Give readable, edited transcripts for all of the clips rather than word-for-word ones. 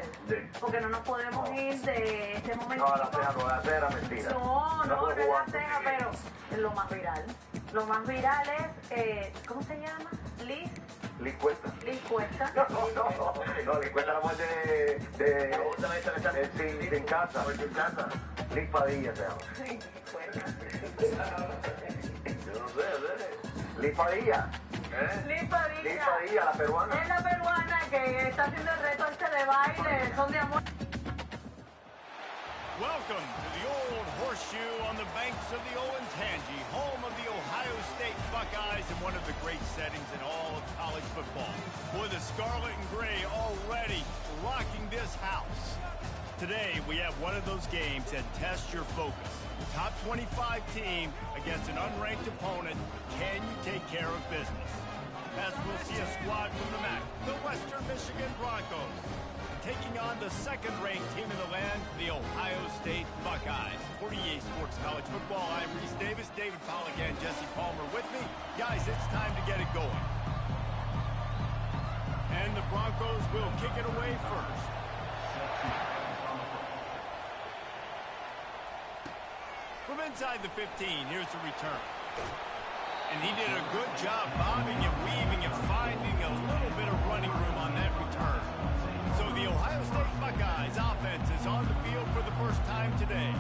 sucede. Sí. Porque no nos podemos ir de este momento. No, la ceja era mentira. No es la ceja, pero lo más viral. Lo más viral es, ¿cómo se llama? Liz Cuesta. No, Liz Cuesta la muerte de en casa. Liz Padilla se llama. Liz Cuesta. Yo no sé. Liz Padilla. Liz Padilla. Liz Padilla, la peruana. Es la peruana que está haciendo el reto este de baile, son de amor. Welcome to the old horseshoe on the banks of the Olentangy, home of the Ohio State Buckeyes and one of the great settings in all of college football. With the scarlet and gray already rocking this house. Today, we have one of those games that tests your focus. The top 25 team against an unranked opponent. Can you take care of business? As we'll see a squad from the MAC, the Western Michigan Broncos, taking on the second-ranked team in the land, the Ohio State Buckeyes. For EA Sports College Football, I'm Reese Davis, David Powell again, Jesse Palmer with me. Guys, it's time to get it going. And the Broncos will kick it away first. From inside the 15, here's the return. And he did a good job bobbing and weaving and finding a little bit of running room on that return. So the Ohio State Buckeyes offense is on the field for the first time today.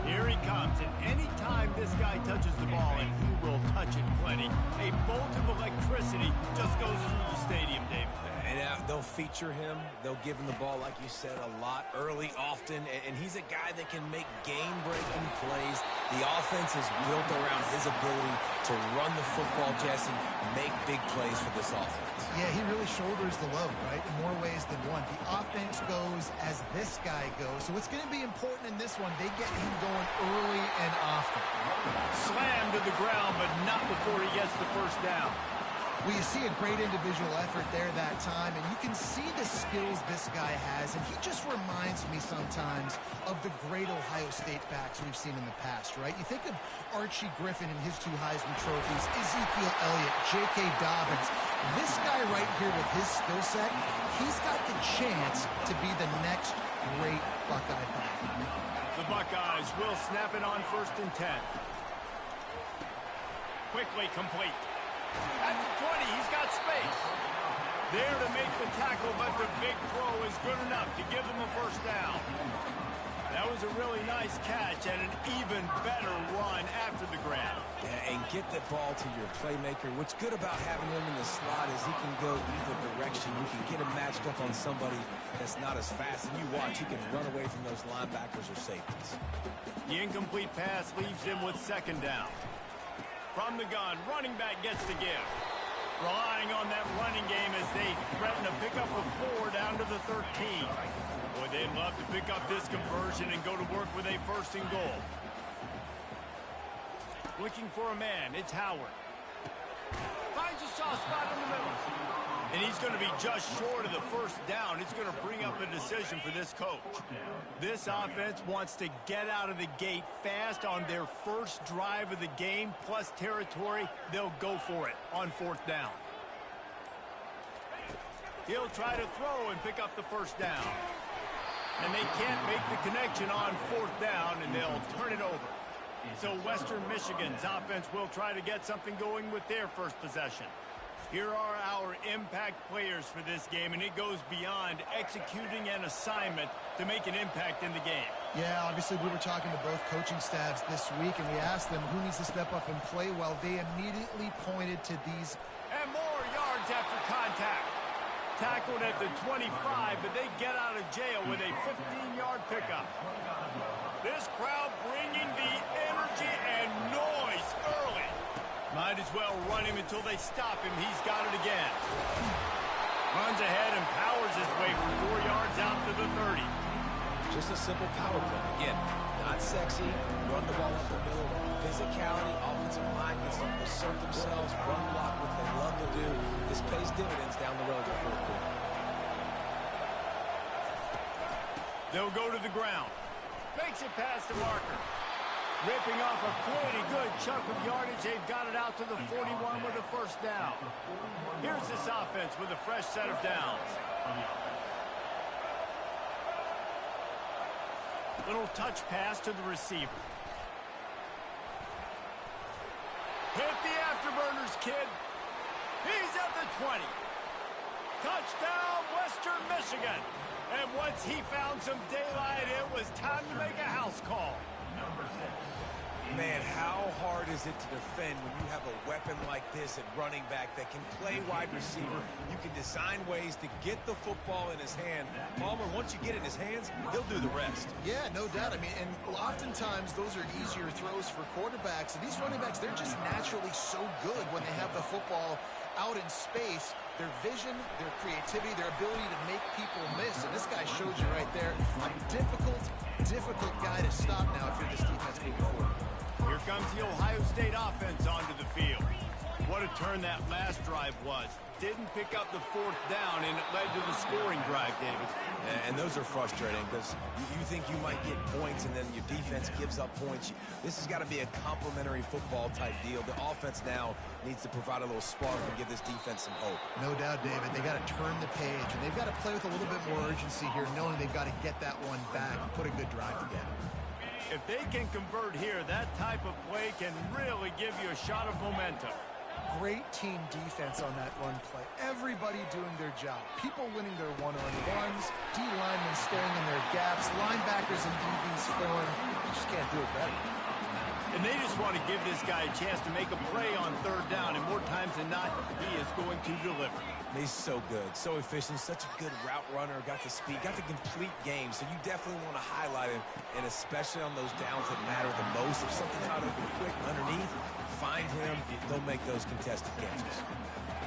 Here he comes, and any time this guy touches the ball, and he will touch it plenty, a bolt of electricity just goes through the stadium, David. And they'll feature him. They'll give him the ball, like you said, a lot, early, often. And he's a guy that can make game-breaking plays. The offense is built around his ability to run the football, Jesse, make big plays for this offense. Yeah, he really shoulders the load, right, in more ways than one. The offense goes as this guy goes. So it's going to be important in this one. They get him going early and often. Slammed to the ground, but not before he gets the first down. Well, you see a great individual effort there that time, and you can see the skills this guy has, and he just reminds me sometimes of the great Ohio State backs we've seen in the past, right? You think of Archie Griffin and his 2 Heisman trophies, Ezekiel Elliott, J.K. Dobbins. This guy right here with his skill set, he's got the chance to be the next great Buckeye back. The Buckeyes will snap it on 1st and 10. Quickly complete. At the 20, he's got space. There to make the tackle, but the big throw is good enough to give them a first down. That was a really nice catch and an even better run after the grab. Yeah, and get the ball to your playmaker. What's good about having him in the slot is he can go either direction. You can get him matched up on somebody that's not as fast. And you watch, he can run away from those linebackers or safeties. The incomplete pass leaves him with 2nd down. From the gun, running back gets the give. Relying on that running game as they threaten to pick up a 4 down to the 13. Boy, they'd love to pick up this conversion and go to work with a 1st and goal. Looking for a man, it's Howard. Finds a soft spot in the middle. And he's going to be just short of the 1st down. It's going to bring up a decision for this coach. This offense wants to get out of the gate fast on their first drive of the game, plus territory. They'll go for it on 4th down. He'll try to throw and pick up the 1st down. And they can't make the connection on 4th down, and they'll turn it over. So Western Michigan's offense will try to get something going with their first possession. Here are our impact players for this game, and it goes beyond executing an assignment to make an impact in the game. Yeah, obviously we were talking to both coaching staffs this week, and we asked them who needs to step up and play well. They immediately pointed to these. And more yards after contact. Tackled at the 25, but they get out of jail with a 15-yard pickup. This crowd bringing the energy and noise early. Might as well run him until they stop him. He's got it again. Runs ahead and powers his way for 4 yards out to the 30. Just a simple power play. Again, not sexy, run the ball up the middle, physicality, offensive line gets them to assert themselves, run block, what they love to do. This pays dividends down the road to 4th quarter. They'll go to the ground. Makes it past the marker. Ripping off a pretty good chunk of yardage. They've got it out to the 41 with a 1st down. Here's this offense with a fresh set of downs. Little touch pass to the receiver. Hit the afterburners, kid. He's at the 20. Touchdown, Western Michigan. And once he found some daylight, it was time to make a house call. Man, how hard is it to defend when you have a weapon like this at running back that can play wide receiver? You can design ways to get the football in his hand. Palmer, once you get it in his hands, he'll do the rest. Yeah, no doubt. I mean, and oftentimes those are easier throws for quarterbacks. And these running backs, they're just naturally so good when they have the football out in space. Their vision, their creativity, their ability to make people miss. And this guy shows you right there a difficult guy to stop now if you're this defense moving forward. Here comes the Ohio State offense onto the field. What a turn that last drive was. Didn't pick up the fourth down, and it led to the scoring drive, David. And those are frustrating because you think you might get points, and then your defense gives up points. This has got to be a complementary football type deal. The offense now needs to provide a little spark and give this defense some hope. No doubt, David. They got to turn the page, and they've got to play with a little bit more urgency here, knowing they've got to get that one back and put a good drive together. If they can convert here, that type of play can really give you a shot of momentum. Great team defense on that run play. Everybody doing their job. People winning their one-on-ones, D linemen staying in their gaps, linebackers and DBs filling. You just can't do it better. And they just want to give this guy a chance to make a play on third down, and more times than not, he is going to deliver. He's so good, so efficient, such a good route runner, got the speed, got the complete game, so you definitely want to highlight him, and especially on those downs that matter the most. If something's not open quick underneath, find him, they'll make those contested catches.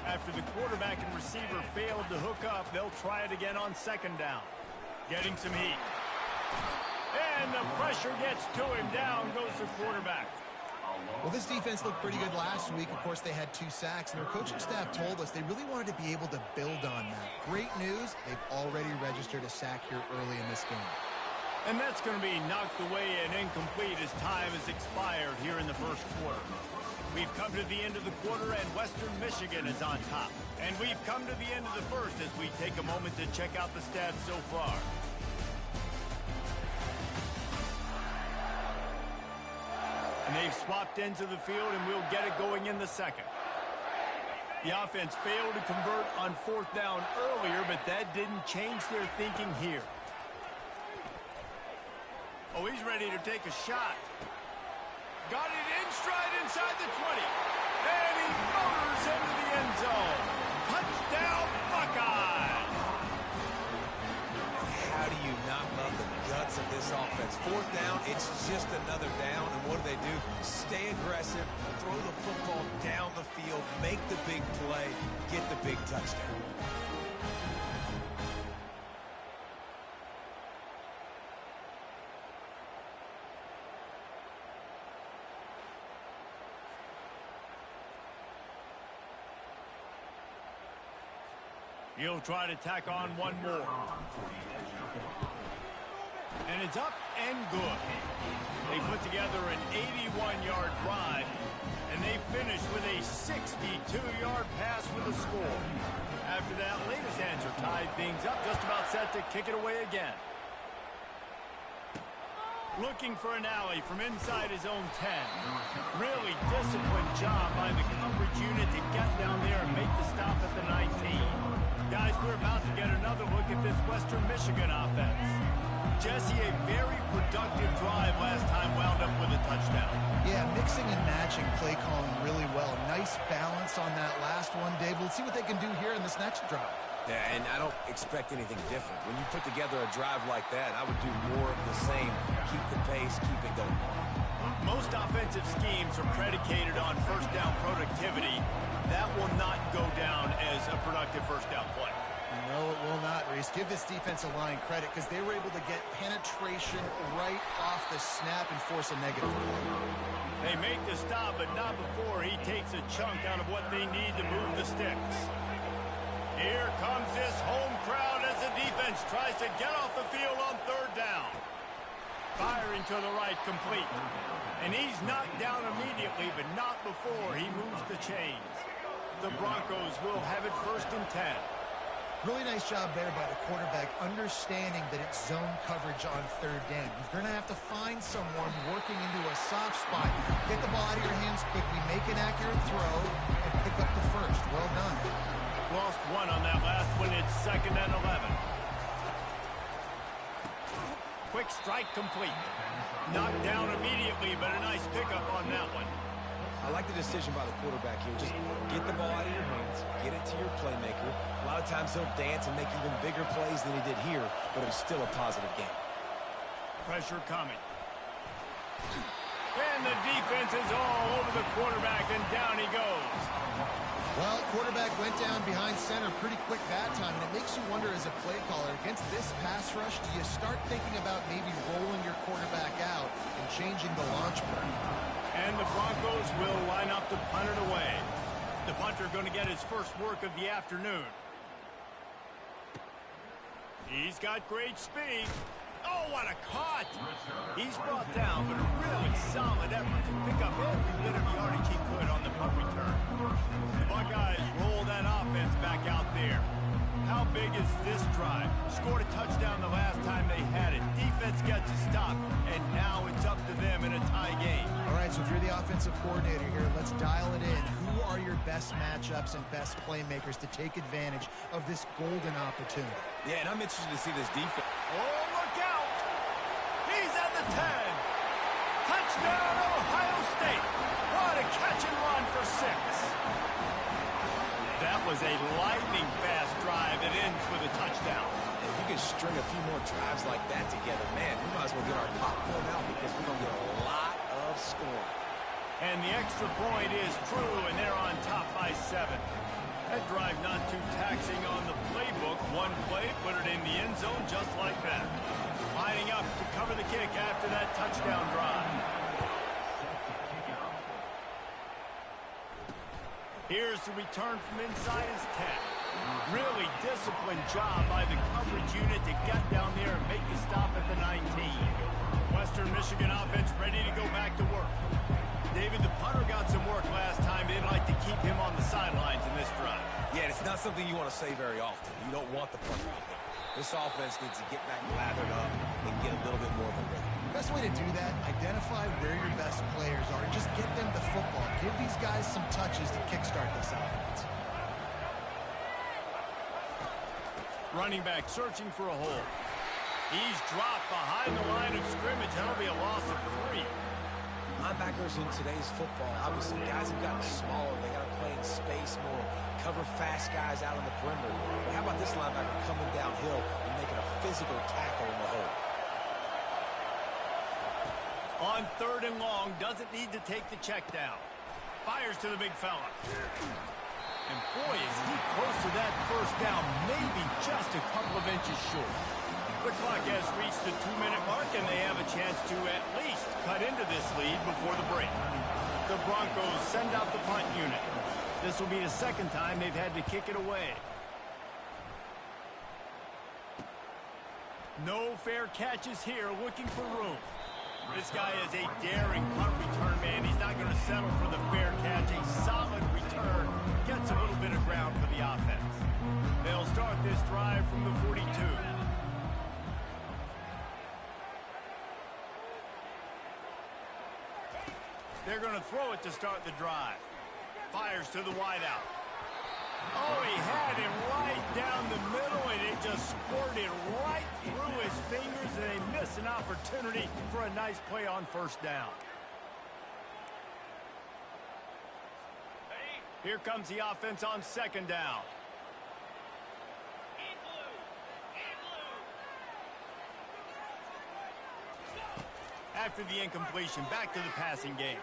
After the quarterback and receiver failed to hook up, they'll try it again on second down. Getting some heat. And the pressure gets to him. Down goes the quarterback. Well, this defense looked pretty good last week. Of course, they had 2 sacks, and their coaching staff told us they really wanted to be able to build on that. Great news, they've already registered a sack here early in this game. And that's going to be knocked away and incomplete as time has expired here in the first quarter. We've come to the end of the quarter, and Western Michigan is on top. And we've come to the end of the first as we take a moment to check out the stats so far. And they've swapped ends of the field, and we'll get it going in the second. The offense failed to convert on fourth down earlier, but that didn't change their thinking here. Oh, he's ready to take a shot. Got it in stride inside the 20. And he motors into the end zone. Touchdown, Buckeyes! How do you not love the guts of this offense? Fourth down, it's just another down, and what do? Stay aggressive, throw the football down the field, make the big play, get the big touchdown. He'll try to tack on one more. And it's up and good. They put together an 81-yard drive, and they finished with a 62-yard pass for the score. After that latest answer tied things up, just about set to kick it away again. Looking for an alley from inside his own 10. Really disciplined job by the coverage unit to get down there and make the stop at the 19. Guys, we're about to get another look at this Western Michigan offense. Jesse, a very productive drive last time wound up with a touchdown. Yeah, mixing and matching play calling really well. Nice balance on that last one, Dave. We'll see what they can do here in this next drive. Yeah, and I don't expect anything different. When you put together a drive like that, I would do more of the same. Keep the pace, keep it going. Most offensive schemes are predicated on first down productivity. That will not go down as a productive first down play. No, it will not, Reese. Give this defensive line credit because they were able to get penetration right off the snap and force a negative play. They make the stop, but not before he takes a chunk out of what they need to move the sticks. Here comes this home crowd as the defense tries to get off the field on third down. Firing to the right, complete. And he's knocked down immediately, but not before he moves the chains. The Broncos will have it 1st and 10. Really nice job there by the quarterback, understanding that it's zone coverage on third down. You're going to have to find someone working into a soft spot. Get the ball out of your hands quickly, make an accurate throw, and pick up the first. Well done. Lost one on that last one. It's 2nd and 11. Quick strike complete. Knocked down immediately, but a nice pickup on that one. I like the decision by the quarterback here. Just get the ball out of your hands, get it to your playmaker. A lot of times he'll dance and make even bigger plays than he did here, but it was still a positive game. Pressure coming. And the defense is all over the quarterback, and down he goes. Well, quarterback went down behind center pretty quick that time, and it makes you wonder as a play caller, against this pass rush, do you start thinking about maybe rolling your quarterback out and changing the launch point? And the Broncos will line up to punt it away. The punter going to get his first work of the afternoon. He's got great speed. Oh, what a cut! He's brought down, but a really solid effort to pick up every bit of yardage he could on the punt return. The Buckeyes roll that offense back out there. How big is this drive? Scored a touchdown the last time they had it. Defense gets a stop, and now it's up to them in a tie game. All right, so if you're the offensive coordinator here, let's dial it in. Who are your best matchups and best playmakers to take advantage of this golden opportunity? Yeah, and I'm interested to see this defense. Oh, look out! He's at the 10. Touchdown, Ohio State. What a catch and run for 6. That was a lightning-fast drive that ends with a touchdown. If you can string a few more drives like that together, man, we might as well get our popcorn out because we're going to get a lot of scoring. And the extra point is true, and they're on top by 7. That drive not too taxing on the playbook. One play, put it in the end zone just like that. Lining up to cover the kick after that touchdown drive. Here's the return from inside his 10. Really disciplined job by the coverage unit to get down there and make a stop at the 19. Western Michigan offense ready to go back to work. David, the punter got some work last time. They'd like to keep him on the sidelines in this drive. Yeah, it's not something you want to say very often. You don't want the punter out there. This offense needs to get back lathered up and get a little bit more of a rhythm. Best way to do that, identify where your best players are and just get them the football. Give these guys some touches to kickstart this offense. Running back searching for a hole. He's dropped behind the line of scrimmage. That'll be a loss of 3. Linebackers in today's football, obviously, guys have gotten smaller. They got to play in space more, cover fast guys out on the perimeter. But how about this linebacker coming downhill and making a physical tackle in the hole? On 3rd and long, doesn't need to take the check down. Fires to the big fella. And boy, is he close to that first down, maybe just a couple of inches short. The clock has reached the 2-minute mark, and they have a chance to at least cut into this lead before the break. The Broncos send out the punt unit. This will be the 2nd time they've had to kick it away. No fair catches here, looking for room. This guy is a daring punt return man. He's not going to settle for the fair catch. A solid return. Gets a little bit of ground for the offense. They'll start this drive from the 42. They're going to throw it to start the drive. Fires to the wideout. Oh, he had him right down the middle, and it just squirted right through his fingers, and they miss an opportunity for a nice play on 1st down. Here comes the offense on 2nd down. After the incompletion, back to the passing game.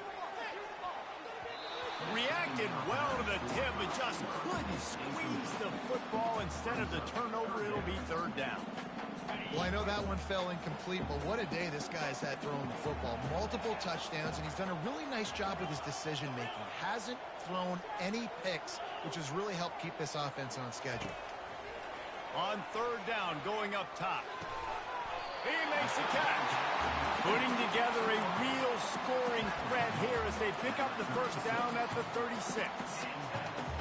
Reacted well to the tip, but just couldn't squeeze the football. Instead of the turnover, it'll be 3rd down. Well, I know that one fell incomplete, but what a day this guy's had throwing the football. Multiple touchdowns, and he's done a really nice job with his decision-making. Hasn't thrown any picks, which has really helped keep this offense on schedule. On 3rd down, going up top. He makes the catch. Putting together a real scoring threat here as they pick up the 1st down at the 36.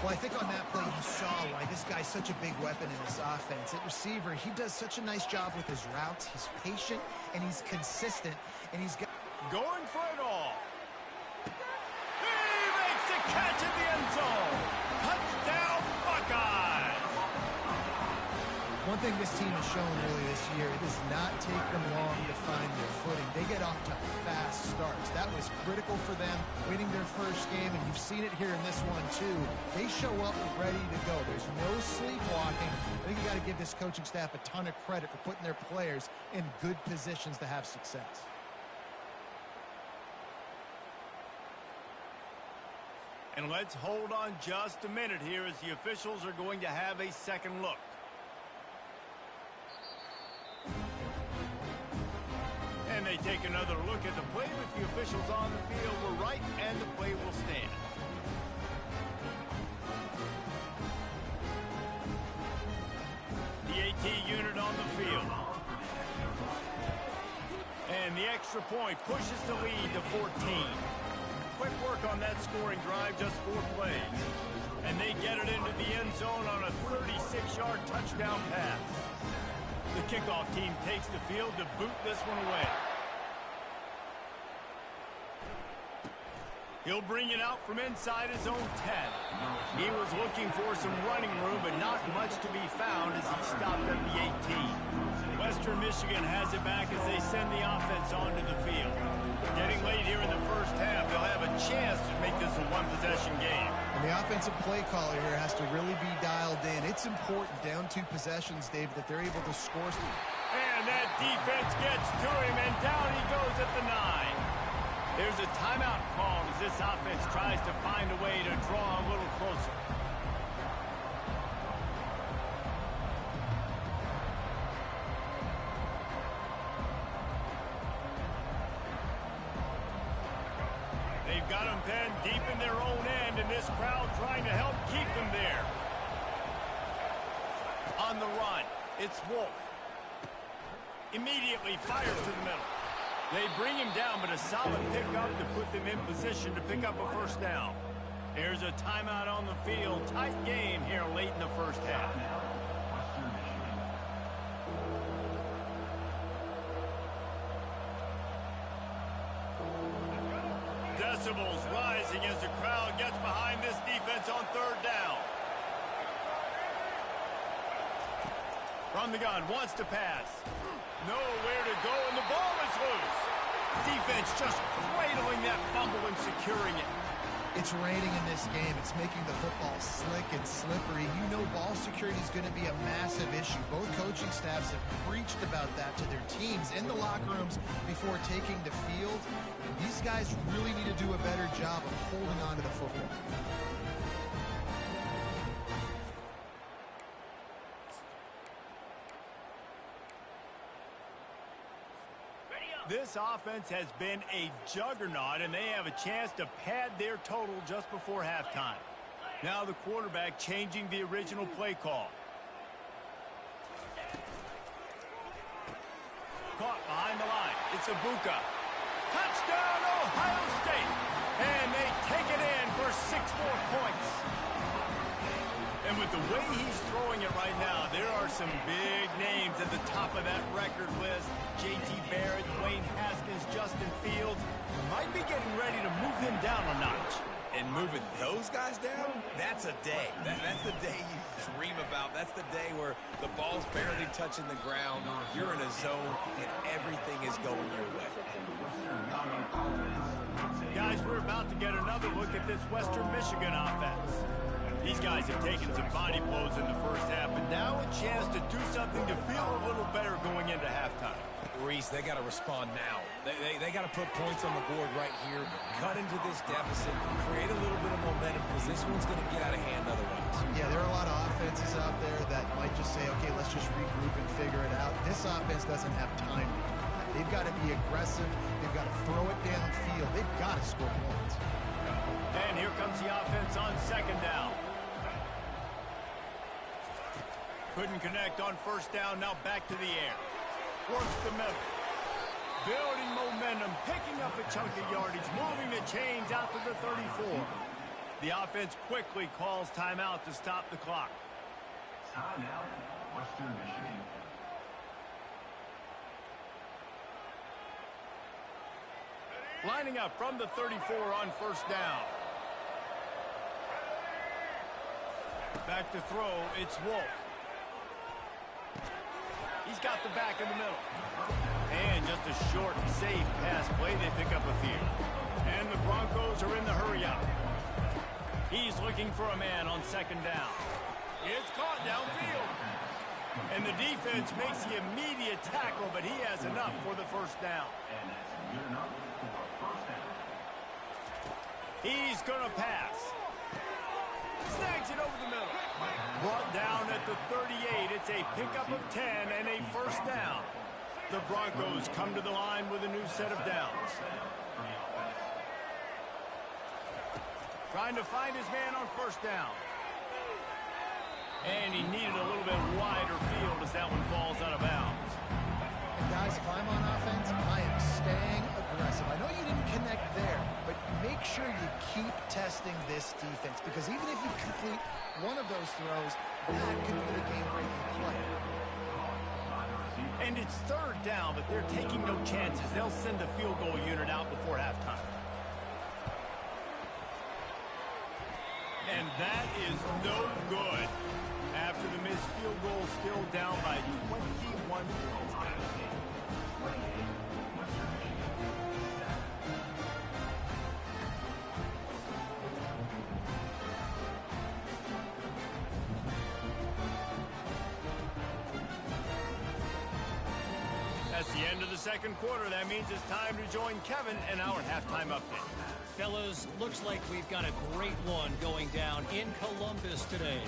Well, I think on that play you saw why this guy's such a big weapon in this offense. At receiver, he does such a nice job with his routes. He's patient, and he's consistent, and he's got... Going for it all. He makes the catch in the end zone. Touchdown, Buckeyes. One thing this team has shown really this year, it does not take them long to find their footing. They get off to fast starts. That was critical for them, winning their first game, and you've seen it here in this one too. They show up ready to go. There's no sleepwalking. I think you got to give this coaching staff a ton of credit for putting their players in good positions to have success. And let's hold on just a minute here as the officials are going to have a second look. And they take another look at the play with the officials on the field. We're right, and the play will stand. The AT unit on the field. And the extra point pushes the lead to 14. Quick work on that scoring drive, just 4 plays. And they get it into the end zone on a 36-yard touchdown pass. The kickoff team takes the field to boot this one away. He'll bring it out from inside his own 10. He was looking for some running room, but not much to be found as he stopped at the 18. Western Michigan has it back as they send the offense onto the field. Getting late here in the first half, they'll have a chance to make this a one-possession game. And the offensive play caller here has to really be dialed in. It's important down 2 possessions, Dave, that they're able to score. And that defense gets to him, and down he goes at the 9. There's a timeout called as this offense tries to find a way to draw a little closer. They've got them penned deep in their own end, and this crowd trying to help keep them there. On the run, it's Wolf. Immediately fires to the middle. They bring him down, but a solid pickup to put them in position to pick up a first down. There's a timeout on the field. Tight game here late in the first half. Decibels rising as the crowd gets behind this defense on 3rd down. From the gun, wants to pass. Nowhere to go, and the ball is loose. Defense just cradling that fumble and securing it. It's raining in this game. It's making the football slick and slippery. You know ball security is going to be a massive issue. Both coaching staffs have preached about that to their teams in the locker rooms before taking the field. And these guys really need to do a better job of holding on to the football. This offense has been a juggernaut, and they have a chance to pad their total just before halftime. Now the quarterback changing the original play call. Caught behind the line. It's Ibuka. Touchdown, Ohio State. And they take it in for 6 more points. And with the way he's throwing it right now, there are some big names at the top of that record list. J.T. Barrett, Dwayne Haskins, Justin Fields. Might be getting ready to move him down a notch. And moving those guys down, that's a day. That's the day you dream about. That's the day where the ball's barely touching the ground. You're in a zone, and everything is going your way. Guys, we're about to get another look at this Western Michigan offense. These guys have taken some body blows in the first half, but now a chance to do something to feel a little better going into halftime. Reese, they got to respond now. They got to put points on the board right here, cut into this deficit, create a little bit of momentum, because this one's going to get out of hand otherwise. Yeah, there are a lot of offenses out there that might just say, okay, let's just regroup and figure it out. This offense doesn't have time. They've got to be aggressive. They've got to throw it downfield. They've got to score points. And here comes the offense on 2nd down. Couldn't connect on 1st down, now back to the air. Works the middle. Building momentum, picking up a chunk of yardage, moving the chains out to the 34. The offense quickly calls timeout to stop the clock. Timeout, Western Michigan. Lining up from the 34 on first down. Back to throw, it's Wolf. He's got the back in the middle. And just a short, safe pass play. They pick up a few. And the Broncos are in the hurry up. He's looking for a man on second down. It's caught downfield. And the defense makes the immediate tackle, but he has enough for the first down. And that's good enough for a first down. He's going to pass. Snags it over the middle. Brought down at the 38. It's a pickup of 10 and a first down. The Broncos come to the line with a new set of downs. Trying to find his man on first down. And he needed a little bit wider field as that one falls out of bounds. And guys, if I'm on offense, I am staying aggressive. I know you didn't connect there, but make sure you keep testing this defense, because even if you complete one of those throws, that could be the game-breaking play. And it's third down, but they're taking no chances. They'll send the field goal unit out before halftime. And that is no good. After the missed field goal, still down by 21 points. That's the end of the second quarter. That means it's time to join Kevin in our halftime update. Fellas, looks like we've got a great one going down in Columbus today.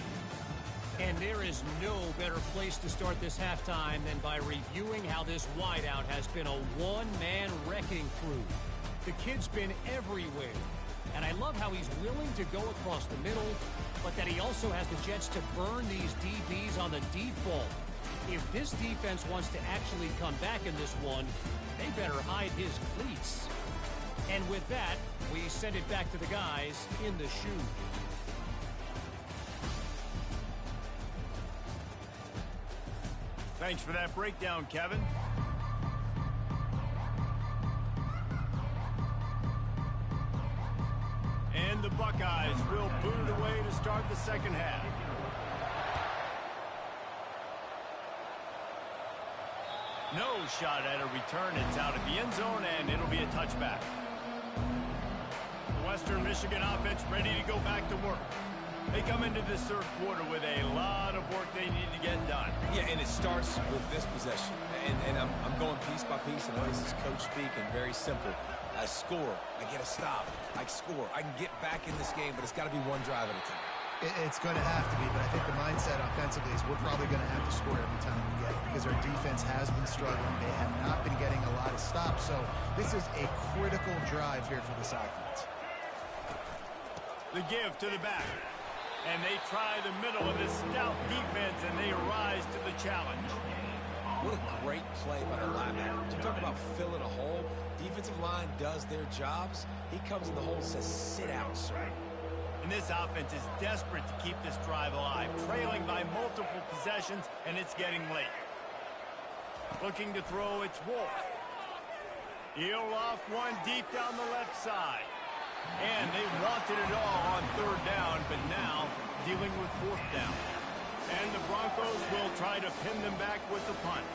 And there is no better place to start this halftime than by reviewing how this wideout has been a one-man wrecking crew. The kid's been everywhere. And I love how he's willing to go across the middle, but that he also has the Jets to burn these DBs on the deep ball. If this defense wants to actually come back in this one, they better hide his cleats. And with that, we send it back to the guys in the shoe. Thanks for that breakdown, Kevin. And the Buckeyes will boot it away to start the second half. No shot at a return. It's out of the end zone, and it'll be a touchback. The Western Michigan offense ready to go back to work. They come into this third quarter with a lot of work they need to get done. Yeah, and it starts with this possession. And I'm going piece by piece. I know this is coach speak and very simple. I score. I get a stop. I score. I can get back in this game, but it's got to be one drive at a time. It's going to have to be, but I think the mindset offensively is we're probably going to have to score every time we get it, because our defense has been struggling. They have not been getting a lot of stops, so this is a critical drive here for this offense. The give to the back. And they try the middle of this stout defense, and they rise to the challenge. What a great play by the linebacker. You talk about filling a hole. Defensive line does their jobs. He comes in the hole and says, sit out, sir. And this offense is desperate to keep this drive alive, trailing by multiple possessions, and it's getting late. Looking to throw, it's Wolf. He'll loft one deep down the left side. And they wanted it all on third down, but now dealing with fourth down. And the Broncos will try to pin them back with the punt.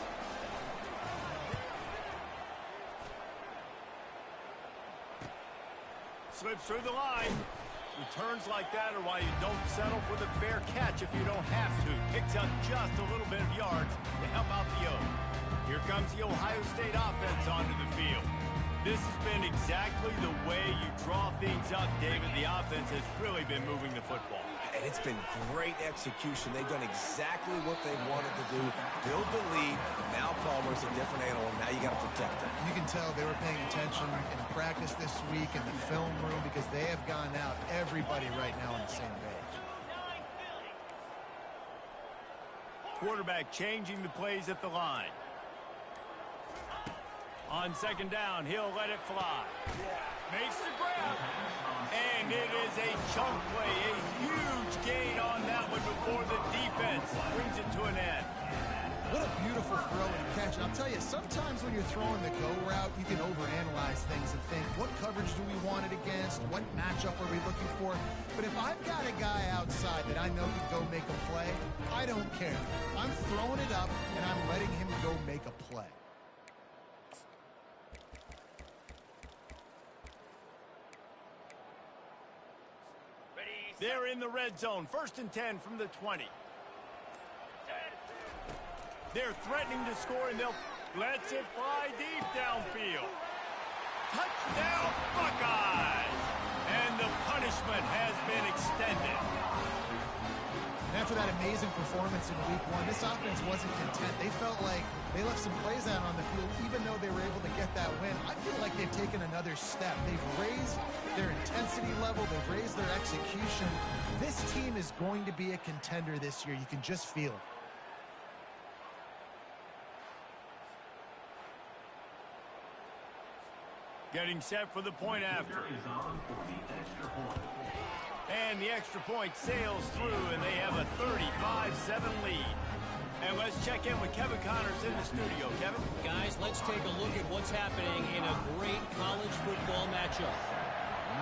Slips through the line. Returns like that are why you don't settle for the fair catch if you don't have to. Picks up just a little bit of yards to help out the O. Here comes the Ohio State offense onto the field. This has been exactly the way you draw things up, David. The offense has really been moving the football. And it's been great execution. They've done exactly what they wanted to do. Build the lead. Now Palmer's a different animal. Now you got to protect him. You can tell they were paying attention in practice this week in the film room, because they have gone out, everybody right now on the same page. Quarterback changing the plays at the line. On second down, he'll let it fly. Makes the grab. And it is a chunk play, a huge gain on that one before the defense brings it to an end. What a beautiful throw and catch. And I'll tell you, sometimes when you're throwing the go route, you can overanalyze things and think, what coverage do we want it against? What matchup are we looking for? But if I've got a guy outside that I know can go make a play, I don't care. I'm throwing it up, and I'm letting him go make a play. They're in the red zone. 1st and 10 from the 20. They're threatening to score, and they'll let it fly deep downfield. Touchdown, Buckeyes! And the punishment has been extended. After that amazing performance in Week 1, this offense wasn't content. They felt like they left some plays out on the field, even though they were able to get that win. I feel like they've taken another step. They've raised their intensity level. They've raised their execution. This team is going to be a contender this year. You can just feel it. Getting set for the point after. And the extra point sails through, and they have a 35-7 lead. And let's check in with Kevin Connors in the studio. Kevin? Guys, let's take a look at what's happening in a great college football matchup.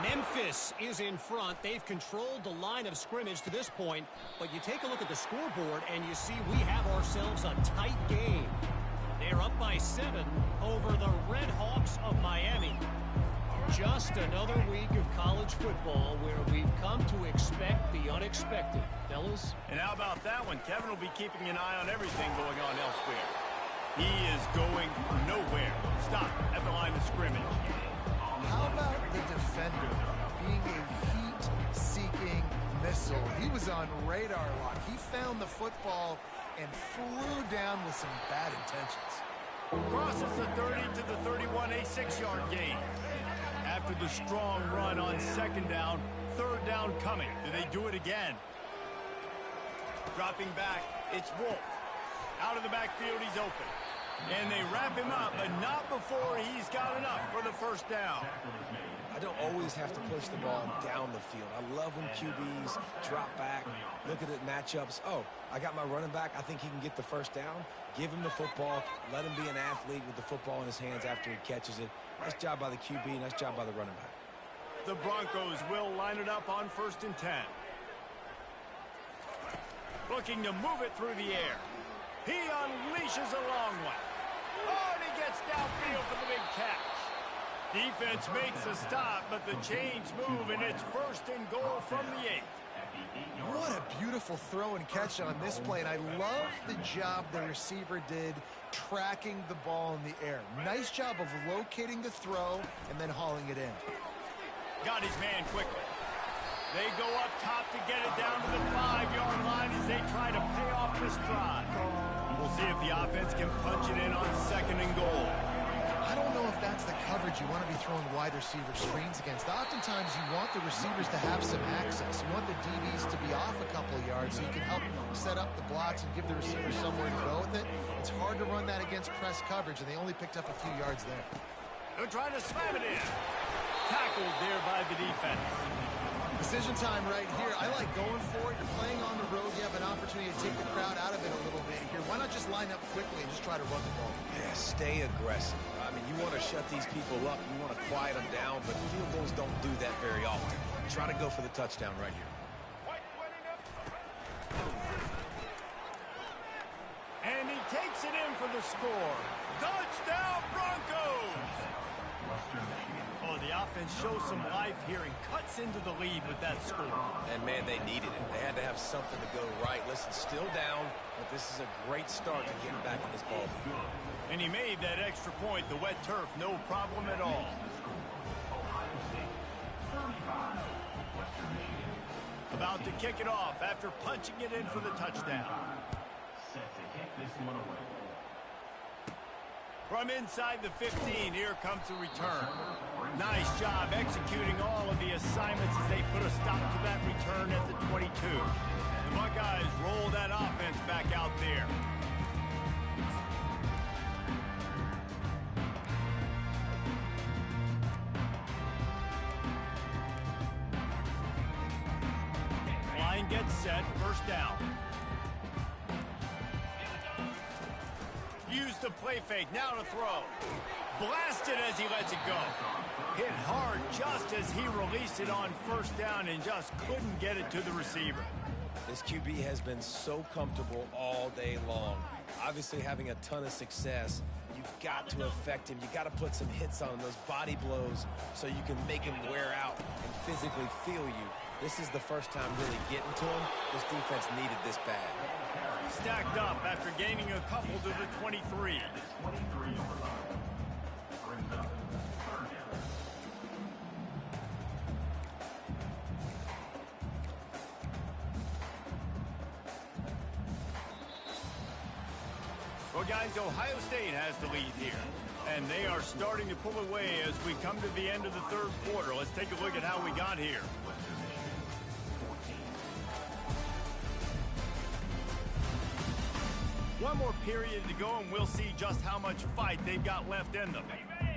Memphis is in front. They've controlled the line of scrimmage to this point, but you take a look at the scoreboard, and you see we have ourselves a tight game. They're up by 7 over the Red Hawks of Miami. Just another week of college football where we've come to expect the unexpected. Fellas? And how about that one? Kevin will be keeping an eye on everything going on elsewhere. He is going nowhere. Stop at the line of scrimmage. How about the defender being a heat-seeking missile? He was on radar lock. He found the football and flew down with some bad intentions. Crosses the 30 to the 31, a 6-yard gain. After the strong run on 2nd down, 3rd down coming. Do they do it again? Dropping back, it's Wolf. Out of the backfield, he's open. And they wrap him up, but not before he's got enough for the 1st down. I don't always have to push the ball down the field. I love when QBs drop back, look at it matchups. Oh, I got my running back. I think he can get the 1st down. Give him the football. Let him be an athlete with the football in his hands after he catches it. Nice job by the QB. Nice job by the running back. The Broncos will line it up on 1st and 10. Looking to move it through the air. He unleashes a long one. Oh, and he gets downfield for the big catch. Defense makes a stop, but the chains move, and it's 1st and goal from the 8. What a beautiful throw and catch on this play, and I love the job the receiver did tracking the ball in the air. Nice job of locating the throw and then hauling it in. Got his man quickly. They go up top to get it down to the 5-yard line as they try to pay off this drive. We'll see if the offense can punch it in on 2nd and goal. I don't know if that's the coverage you want to be throwing wide receiver screens against. Oftentimes you want the receivers to have some access. You want the DBs to be off a couple of yards so you can help set up the blocks and give the receiver somewhere to go with it. It's hard to run that against press coverage, and they only picked up a few yards there. They're trying to slam it in. Tackled there by the defense. Decision time right here. I like going for it. You're playing on the road. You have an opportunity to take the crowd out of it a little bit here. Why not just line up quickly and just try to run the ball? Yeah, stay aggressive. I mean, you want to shut these people up. You want to quiet them down, but field goals don't do that very often. Try to go for the touchdown right here. And he takes it in for the score. Touchdown, Broncos! Oh, the offense shows some life here and cuts into the lead with that score. And, man, they needed it. They had to have something to go right. Listen, still down, but this is a great start to getting back in this ball game. And he made that extra point, the wet turf, no problem at all. About to kick it off after punching it in for the touchdown. Set to kick this one away. From inside the 15, here comes the return. Nice job executing all of the assignments as they put a stop to that return at the 22. The Buckeyes roll that offense back out there. gets set, first down. Use the play fake, now to throw. Blasted as he lets it go. Hit hard just as he released it on first down and just couldn't get it to the receiver. This QB has been so comfortable all day long. Obviously having a ton of success. You've got to affect him. You got to put some hits on him, those body blows, so you can make him wear out and physically feel you. This is the first time really getting to him. This defense needed this bad. Stacked up after gaining a couple to the 23. Well, guys, Ohio State has the lead here, and they are starting to pull away as we come to the end of the third quarter. Let's take a look at how we got here. One more period to go, and we'll see just how much fight they've got left in them.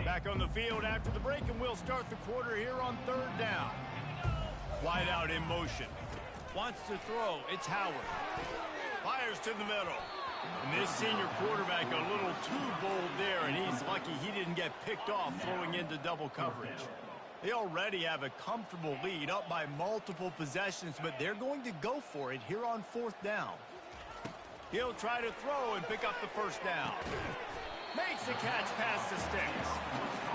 Back on the field after the break, and we'll start the quarter here on third down. Wide out in motion. Wants to throw. It's Howard. Fires to the middle. And this senior quarterback a little too bold there, and he's lucky he didn't get picked off throwing into double coverage. They already have a comfortable lead up by multiple possessions, but they're going to go for it here on fourth down. He'll try to throw and pick up the first down. Makes the catch past the sticks.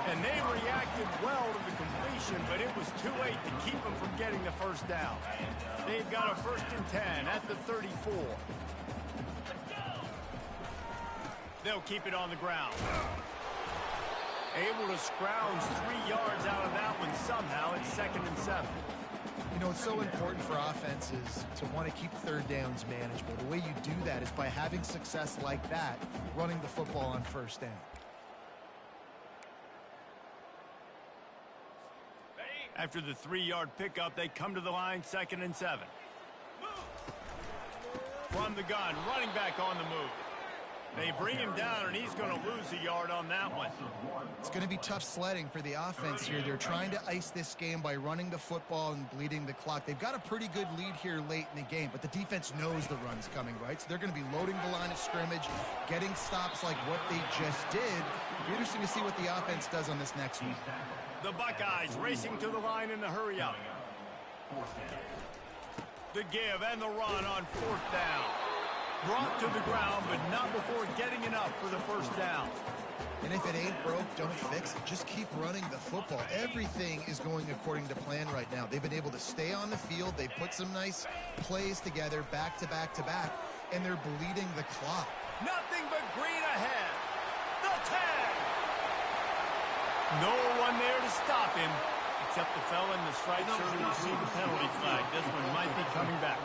And they reacted well to the completion, but it was too late to keep them from getting the first down. They've got a 1st and 10 at the 34. They'll keep it on the ground. Able to scrounge 3 yards out of that one somehow. It's 2nd and 7. You know, it's so important for offenses to want to keep third downs manageable. The way you do that is by having success like that, running the football on first down. After the 3-yard pickup, they come to the line, 2nd and 7. From the gun, running back on the move. They bring him down, and he's going to lose a yard on that one. It's going to be tough sledding for the offense here. They're trying to ice this game by running the football and bleeding the clock. They've got a pretty good lead here late in the game, but the defense knows the run's coming, right? So they're going to be loading the line of scrimmage, getting stops like what they just did. It'll be interesting to see what the offense does on this next one. The Buckeyes racing to the line in the hurry up. The give and the run on 4th down. Brought to the ground, but not before getting enough for the first down. And if it ain't broke, don't fix it. Just keep running the football. Everything is going according to plan right now. They've been able to stay on the field. They put some nice plays together back to back to back, and they're bleeding the clock. Nothing but green ahead. The tag. No one there to stop him, except the fella in the striped shirt who received the penalty flag. This one might be coming back.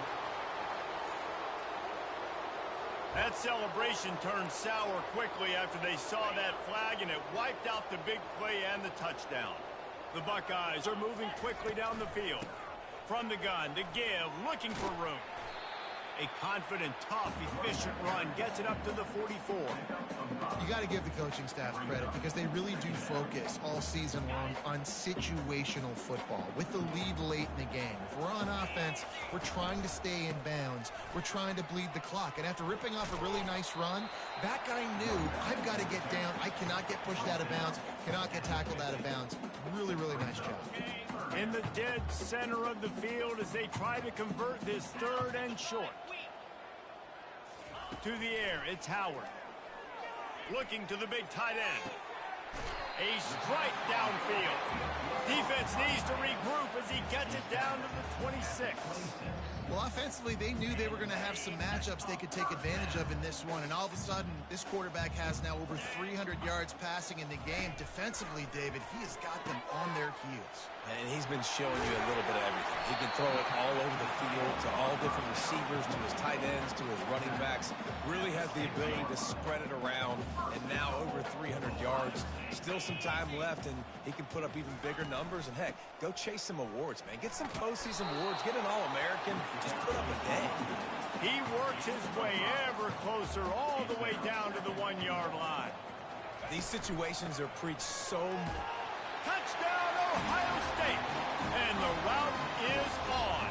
That celebration turned sour quickly after they saw that flag, and it wiped out the big play and the touchdown. The Buckeyes are moving quickly down the field. From the gun, the give, looking for room. A confident, tough, efficient run gets it up to the 44. You got to give the coaching staff credit because they really do focus all season long on situational football with the lead late in the game. If we're on offense, we're trying to stay in bounds. We're trying to bleed the clock. And after ripping off a really nice run, that guy knew, I've got to get down. I cannot get pushed out of bounds, cannot get tackled out of bounds. Really, really nice job. In the dead center of the field as they try to convert this 3rd and short. To the air, it's Howard. Looking to the big tight end. A strike downfield. Defense needs to regroup as he gets it down to the 26. Well, offensively, they knew they were going to have some matchups they could take advantage of in this one, and all of a sudden, this quarterback has now over 300 yards passing in the game. Defensively, David, he has got them on their heels. And he's been showing you a little bit of everything. He can throw it all over the field to all different receivers, to his tight ends, to his running backs. Really has the ability to spread it around, and now over 300 yards. Still some time left, and he can put up even bigger numbers. And, heck, go chase some awards, man. Get some postseason awards. Get an All-American. Just put up a day. He works his way ever closer all the way down to the 1-yard line. These situations are preached so much. Touchdown, Ohio State. And the route is on.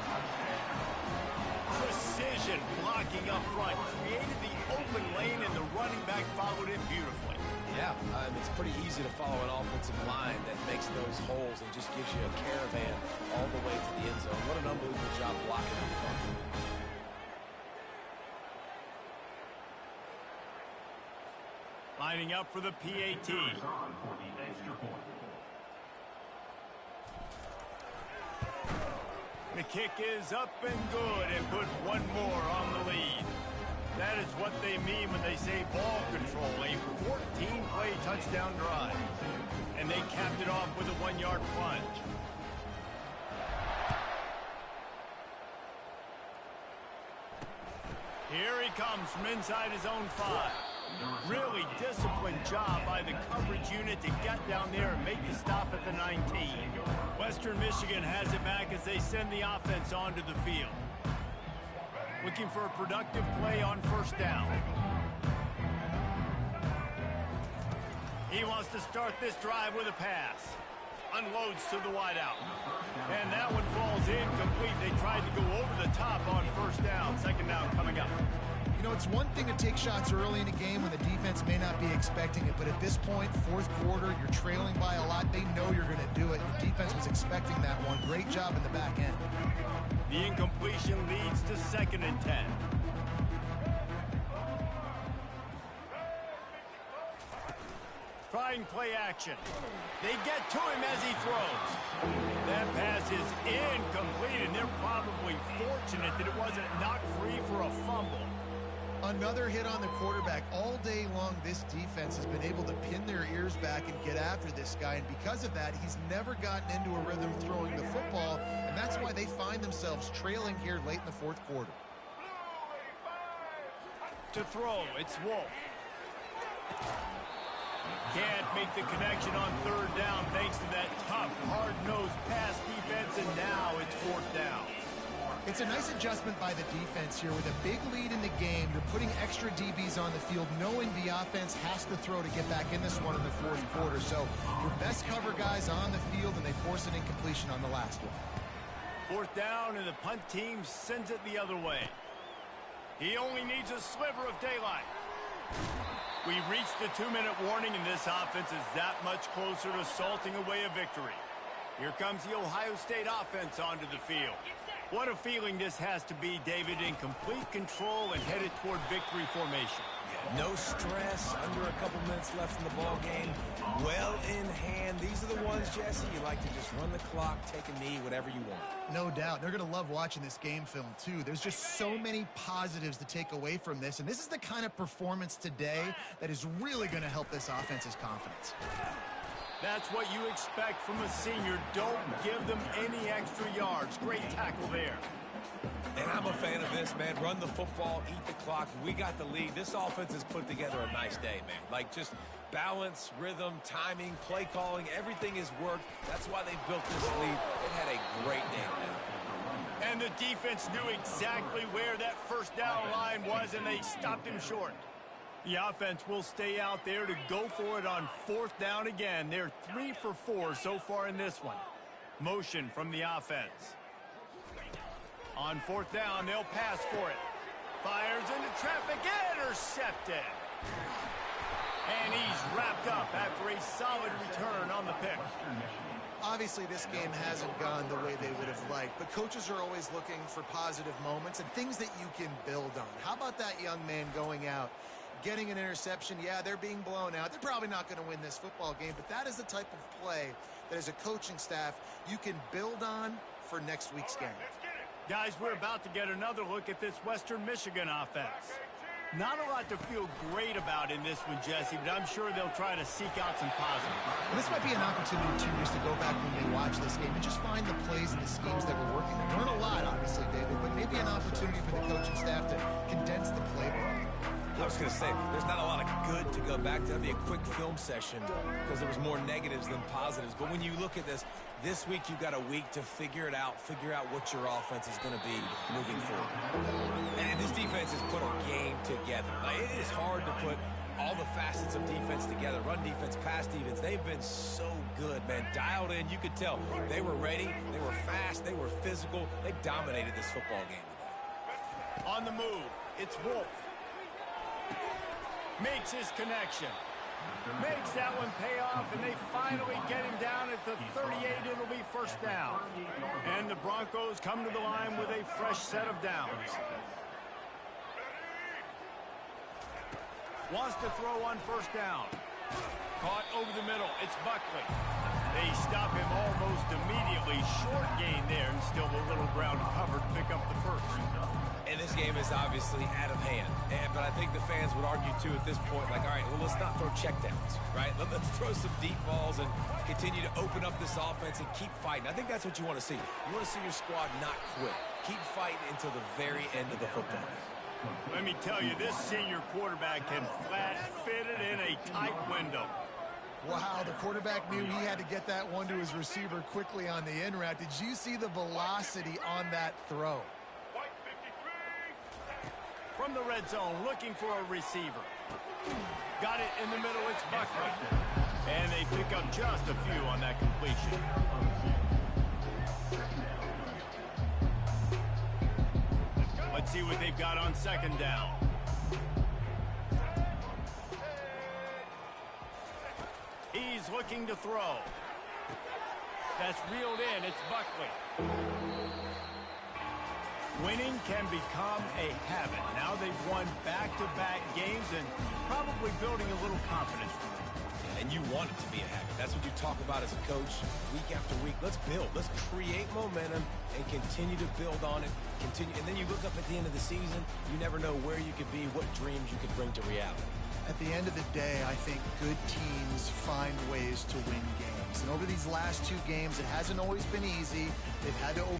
Precision blocking up front. Created the open lane, and the running back followed it beautifully. Yeah, it's pretty easy to follow an offensive line that makes those holes and just gives you a caravan all the way to the end zone. What an unbelievable job blocking up front. Lining up for the PAT. The kick is up and good and put one more on the lead. That is what they mean when they say ball control, a 14-play touchdown drive. And they capped it off with a 1-yard plunge. Here he comes from inside his own 5. Really disciplined job by the coverage unit to get down there and make the stop at the 19. Western Michigan has it back as they send the offense onto the field. Looking for a productive play on first down. He wants to start this drive with a pass. Unloads to the wideout. And that one falls incomplete. They tried to go over the top on first down. Second down coming up. You know, it's one thing to take shots early in a game when the defense may not be expecting it, but at this point, fourth quarter, you're trailing by a lot. They know you're going to do it. The defense was expecting that one. Great job in the back end. The incompletion leads to 2nd and 10. Trying play action. They get to him as he throws. That pass is incomplete, and they're probably fortunate that it wasn't knocked free for a fumble. Another hit on the quarterback. All day long, this defense has been able to pin their ears back and get after this guy, and because of that, he's never gotten into a rhythm throwing the football, and that's why they find themselves trailing here late in the fourth quarter. To throw, it's Wolf. Can't make the connection on third down thanks to that tough, hard-nosed pass defense, and now it's fourth down. It's a nice adjustment by the defense here. With a big lead in the game, you're putting extra DBs on the field, knowing the offense has to throw to get back in this one in the fourth quarter. So your best cover guys on the field, and they force an incompletion on the last one. Fourth down, and the punt team sends it the other way. He only needs a sliver of daylight. We've reached the 2-minute warning, and this offense is that much closer to salting away a victory. Here comes the Ohio State offense onto the field. What a feeling this has to be, David, in complete control and headed toward victory formation. Yeah, no stress, under a couple minutes left in the ball game. Well in hand. These are the ones, Jesse, you like to just run the clock, take a knee, whatever you want. No doubt. They're going to love watching this game film, too. There's just so many positives to take away from this, and this is the kind of performance today that is really going to help this offense's confidence. That's what you expect from a senior. Don't give them any extra yards. Great tackle there. And I'm a fan of this, man. Run the football, eat the clock. We got the lead. This offense has put together a nice day, man. Like, just balance, rhythm, timing, play calling, everything has worked. That's why they built this lead. They had a great day today. And the defense knew exactly where that first down line was, and they stopped him short. The offense will stay out there to go for it on fourth down again. They're 3 for 4 so far in this one. Motion from the offense. On fourth down, they'll pass for it. Fires into traffic, intercepted. And he's wrapped up after a solid return on the pick. Obviously, this game hasn't gone the way they would have liked, but coaches are always looking for positive moments and things that you can build on. How about that young man going out, getting an interception? Yeah, they're being blown out. They're probably not going to win this football game, but that is the type of play that as a coaching staff you can build on for next week's game. Guys, we're about to get another look at this Western Michigan offense. Not a lot to feel great about in this one, Jesse, but I'm sure they'll try to seek out some positives. Well, this might be an opportunity, too, just to go back when they watch this game and just find the plays and the schemes that were working. There weren't a lot, obviously, David, but maybe an opportunity for the coaching staff to condense the playbook. I was going to say, there's not a lot of good to go back to. That'd be a quick film session because there was more negatives than positives. But when you look at this week you've got a week to figure it out, figure out what your offense is going to be moving forward. And this defense has put a game together. Like, it is hard to put all the facets of defense together. Run defense, pass defense. They've been so good, man. Dialed in. You could tell they were ready. They were fast. They were physical. They dominated this football game today. On the move, it's Wolf. Makes his connection. Makes that one pay off, and they finally get him down at the 38. It'll be first down. And the Broncos come to the line with a fresh set of downs. Wants to throw on first down. Caught over the middle. It's Buckley. They stop him almost immediately. Short gain there, and still a little ground covered to pick up the first. And this game is obviously out of hand. But I think the fans would argue, too, at this point, like, all right, well, let's not throw checkdowns, right? Let's throw some deep balls and continue to open up this offense and keep fighting. I think that's what you want to see. You want to see your squad not quit. Keep fighting until the very end of the football game. Let me tell you, this senior quarterback can flat fit it in a tight window. Wow, the quarterback knew he had to get that one to his receiver quickly on the in route. Did you see the velocity on that throw? From the red zone, looking for a receiver. Got it in the middle, it's Buckley. And they pick up just a few on that completion. Let's see what they've got on second down. He's looking to throw. That's reeled in, it's Buckley. Winning can become a habit. Now they've won back-to-back games and probably building a little confidence from it. And you want it to be a habit. That's what you talk about as a coach week after week. Let's build. Let's create momentum and continue to build on it. And then you look up at the end of the season, you never know where you could be, what dreams you could bring to reality. At the end of the day, I think good teams find ways to win games. And over these last two games, it hasn't always been easy. They've had to